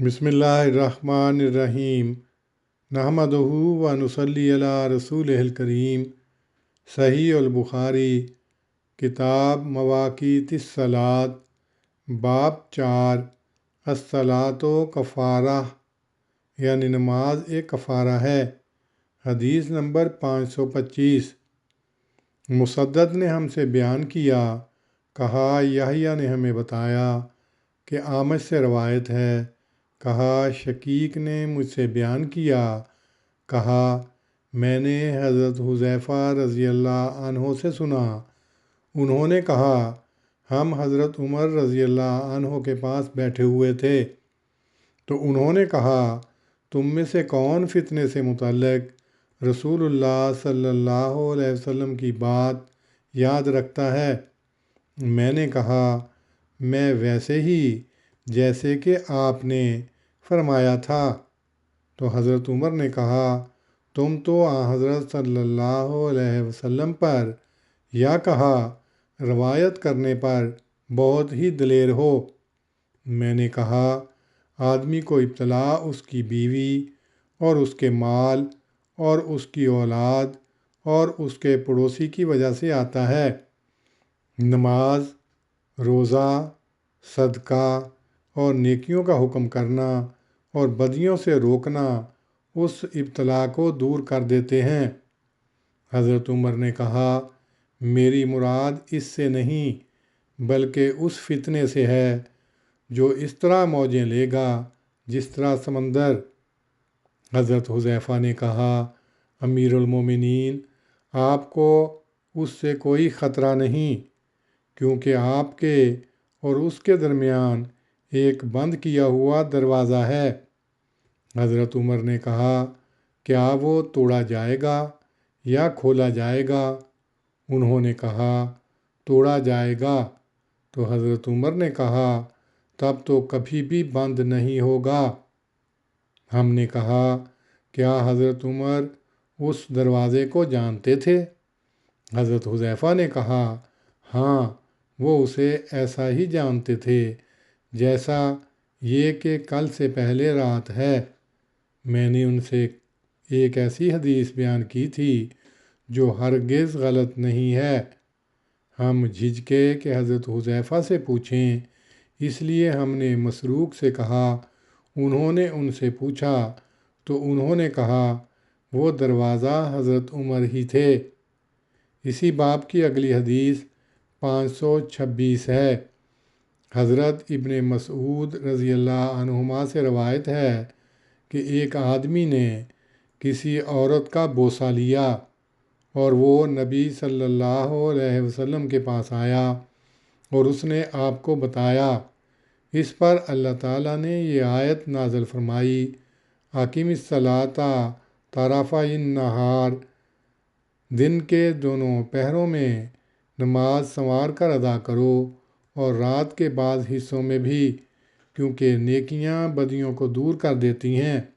बिस्मिल्लाहिर्रहमानिर्रहीम नहमदुहु व नुसल्ली अला रसूलिहिल करीम। सही अल बुखारी किताब मवाक़ीतिस सलात बाब 4 अस्सलातो कफ़ारा यानी नमाज एक कफ़ारा है। हदीस नंबर 525। मुसद्दद ने हमसे बयान किया, कहा यहया ने हमें बताया कि आमश से रवायत है, कहा शकीक ने मुझसे बयान किया, कहा मैंने हज़रत हुज़ैफ़ा रज़ी अल्लाह अन्हो से सुना। उन्होंने कहा हम हज़रत उमर रज़ी अल्लाह अन्हो के पास बैठे हुए थे तो उन्होंने कहा तुम में से कौन फितने से मुतल्लिक़ रसूलुल्लाह सल्लल्लाहु अलैहि वसल्लम की बात याद रखता है। मैंने कहा मैं वैसे ही जैसे कि आपने फरमाया था। तो हज़रत उमर ने कहा तुम तो हज़रत सल्लल्लाहु अलैहि वसल्लम पर या कहा रवायत करने पर बहुत ही दिलेर हो। मैंने कहा आदमी को इब्तला उसकी बीवी और उसके माल और उसकी औलाद और उसके पड़ोसी की वजह से आता है। नमाज, रोज़ा, सदका और नेकियों का हुक्म करना और बदियों से रोकना उस इब्तला को दूर कर देते हैं। हज़रत उमर ने कहा मेरी मुराद इससे नहीं बल्कि उस फितने से है जो इस तरह मौजें लेगा जिस तरह समंदर। हज़रत हुज़ैफ़ा ने कहा अमीरुल मोमिनीन, आपको उससे कोई ख़तरा नहीं, क्योंकि आपके और उसके दरमियान एक बंद किया हुआ दरवाज़ा है। हज़रत उमर ने कहा क्या वो तोड़ा जाएगा या खोला जाएगा? उन्होंने कहा तोड़ा जाएगा। तो हज़रत उमर ने कहा तब तो कभी भी बंद नहीं होगा। हमने कहा क्या हज़रत उमर उस दरवाज़े को जानते थे? हज़रत हुज़ैफ़ा ने कहा हाँ, वो उसे ऐसा ही जानते थे जैसा ये कि कल से पहले रात है। मैंने उनसे एक ऐसी हदीस बयान की थी जो हरगिज़ गलत नहीं है। हम झिझके कि हज़रत हुज़ैफ़ा से पूछें, इसलिए हमने मसरूक से कहा। उन्होंने उनसे पूछा तो उन्होंने कहा वो दरवाज़ा हज़रत उमर ही थे। इसी बाब की अगली हदीस 526 है। हज़रत इब्ने मसऊद रज़ी अल्लाह अन्हुमा से रवायत है कि एक आदमी ने किसी औरत का बोसा लिया और वो नबी सल्लल्लाहु अलैहि वसल्लम के पास आया और उसने आपको बताया। इस पर अल्लाह ताला ने ये आयत नाज़िल फरमाई अकीमिस सलाता तराफ़ाइन नहार, दिन के दोनों पहरों में नमाज संवार कर अदा करो और रात के बाद हिस्सों में भी, क्योंकि नेकियां बदियों को दूर कर देती हैं।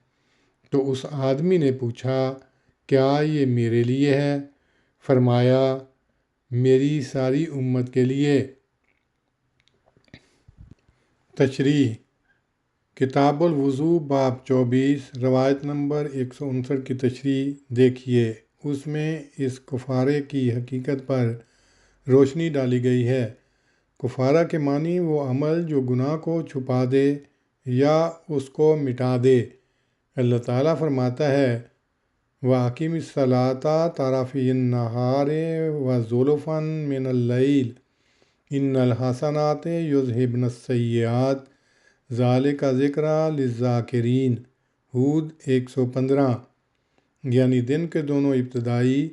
तो उस आदमी ने पूछा क्या ये मेरे लिए है? फरमाया मेरी सारी उम्मत के लिए। तशरीह किताबुल वज़ू बाब 24 रवायत नंबर 159 की तशरीह देखिए। उसमें इस कुफ़ारे की हकीकत पर रोशनी डाली गई है। कुफ़ारा के मानी वो अमल जो गुनाह को छुपा दे या उसको मिटा दे। अल्लाह ताला फरमाता है वाक़िमिस सलाता तराफ़िन नहारे व ज़ुल्फ़न मिनल लैल इन्नल हसनात युज़हिबनस सय्यात ज़ालिका ज़िक्रा लिज़्ज़ाकिरीन। हूद 115। यानी दिन के दोनों इब्तदाई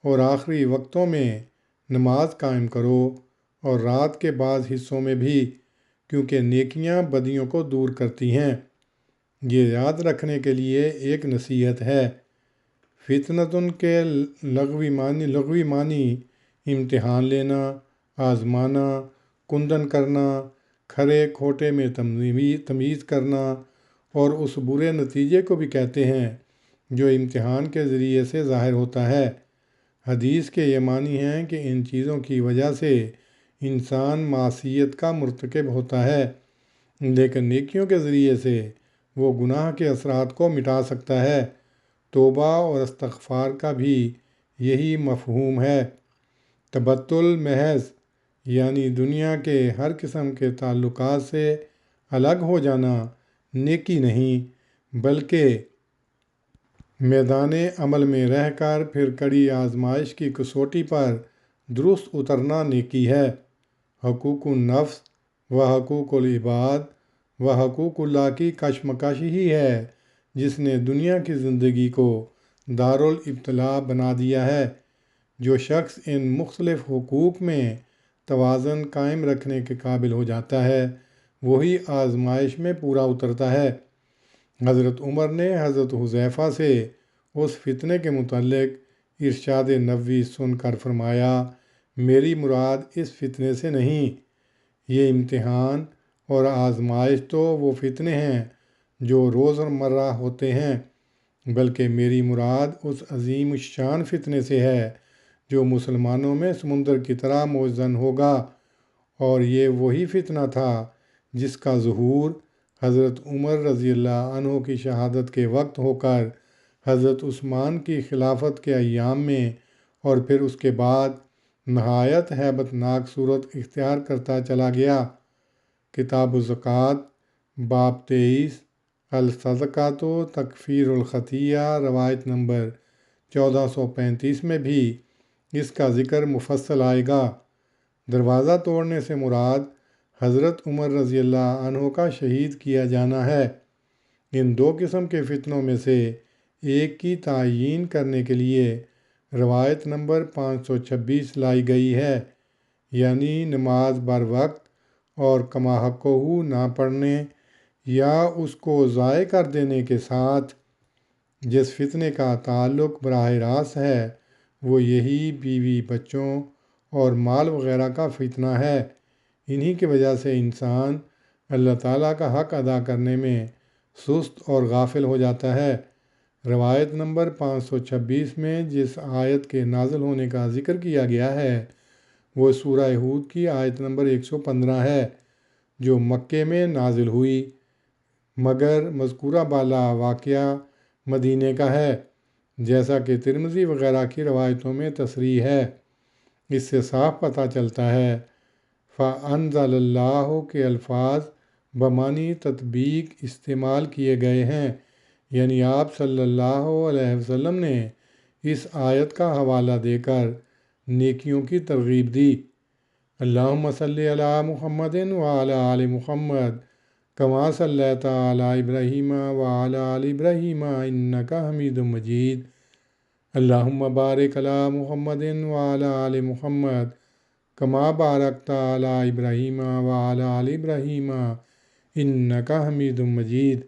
और आखिरी वक्तों में नमाज कायम करो और रात के बाद हिस्सों में भी, क्योंकि नेकियां बदियों को दूर करती हैं। ये याद रखने के लिए एक नसीहत है। फितनतुन के लगवी मानी इम्तिहान लेना, आजमाना, कुंदन करना, खरे खोटे में तमीज़ करना और उस बुरे नतीजे को भी कहते हैं जो इम्तिहान के ज़रिए से ज़ाहिर होता है। हदीस के ये मानी हैं कि इन चीज़ों की वजह से इंसान मासियत का मुर्तकिब होता है, लेकिन नेकियों के ज़रिए से وہ گناہ کے اثرات کو مٹا سکتا ہے۔ توبہ اور استغفار کا بھی یہی مفہوم ہے۔ تبتل محض یعنی دنیا کے ہر قسم کے تعلقات سے الگ ہو جانا نیکی نہیں، بلکہ میدان عمل میں رہ کر پھر کڑی آزمائش کی کسوٹی پر درست اترنا نیکی ہے۔ حقوق النفس و حقوق العباد و حقوق اللہ کی کشمکش ہی ہے جس نے دنیا کی زندگی کو دارالابتلاء بنا دیا ہے۔ جو شخص ان مختلف حقوق میں توازن قائم رکھنے کے قابل ہو جاتا ہے وہی آزمائش میں پورا اترتا ہے۔ حضرت عمر نے حضرت حذیفہ سے اس فتنے کے متعلق ارشاد نبوی سن کر فرمایا، میری مراد اس فتنے سے نہیں، یہ امتحان اور آزمائش تو وہ فتنے ہیں جو روزمرہ ہوتے ہیں، بلکہ میری مراد اس عظیم الشان فتنے سے ہے جو مسلمانوں میں سمندر کی طرح موزن ہوگا، اور یہ وہی فتنہ تھا جس کا ظہور حضرت عمر رضی اللہ عنہ کی شہادت کے وقت ہو کر حضرت عثمان کی خلافت کے ایام میں اور پھر اس کے بعد نہایت ہیبت ناک صورت اختیار کرتا چلا گیا۔ کتاب الزکوٰۃ باب 23 الصدقۃ تکفیر الخطیہ روایت نمبر 1435 میں بھی اس کا ذکر مفصل آئے گا۔ دروازہ توڑنے سے مراد حضرت عمر رضی اللہ عنہ کا شہید کیا جانا ہے۔ ان دو قسم کے فتنوں میں سے ایک کی تعیین کرنے کے لیے روایت نمبر 526 لائی گئی ہے، یعنی نماز بر وقت اور کما حقہ نہ پڑھنے یا اس کو ضائع کر دینے کے ساتھ۔ جس فتنے کا تعلق براہ راست ہے وہ یہی بیوی بچوں اور مال وغیرہ کا فتنہ ہے۔ انہی کی وجہ سے انسان اللہ تعالیٰ کا حق ادا کرنے میں سست اور غافل ہو جاتا ہے۔ روایت نمبر 526 میں جس آیت کے نازل ہونے کا ذکر کیا گیا ہے وہ سورہ ہود کی آیت نمبر 115 ہے جو مکے میں نازل ہوئی، مگر مذکورہ بالا واقعہ مدینے کا ہے، جیسا کہ ترمذی وغیرہ کی روایتوں میں تصریح ہے۔ اس سے صاف پتہ چلتا ہے فَأَنزَلَ اللّٰهُ کے الفاظ بمعنی تطبیق استعمال کیے گئے ہیں، یعنی آپ صلی اللہ علیہ وسلم نے اس آیت کا حوالہ دے کر نیکیوں کی ترغیب دی۔ اللہم صلی علی محمد وعلی آل محمد کما صلیت علی ابراہیم وعلی آل ابراہیم انک حمید مجید۔ اللہم بارک علی محمد وعلی آل محمد کما بارکت علی ابراہیم وعلی آل ابراہیم انک حمید مجید۔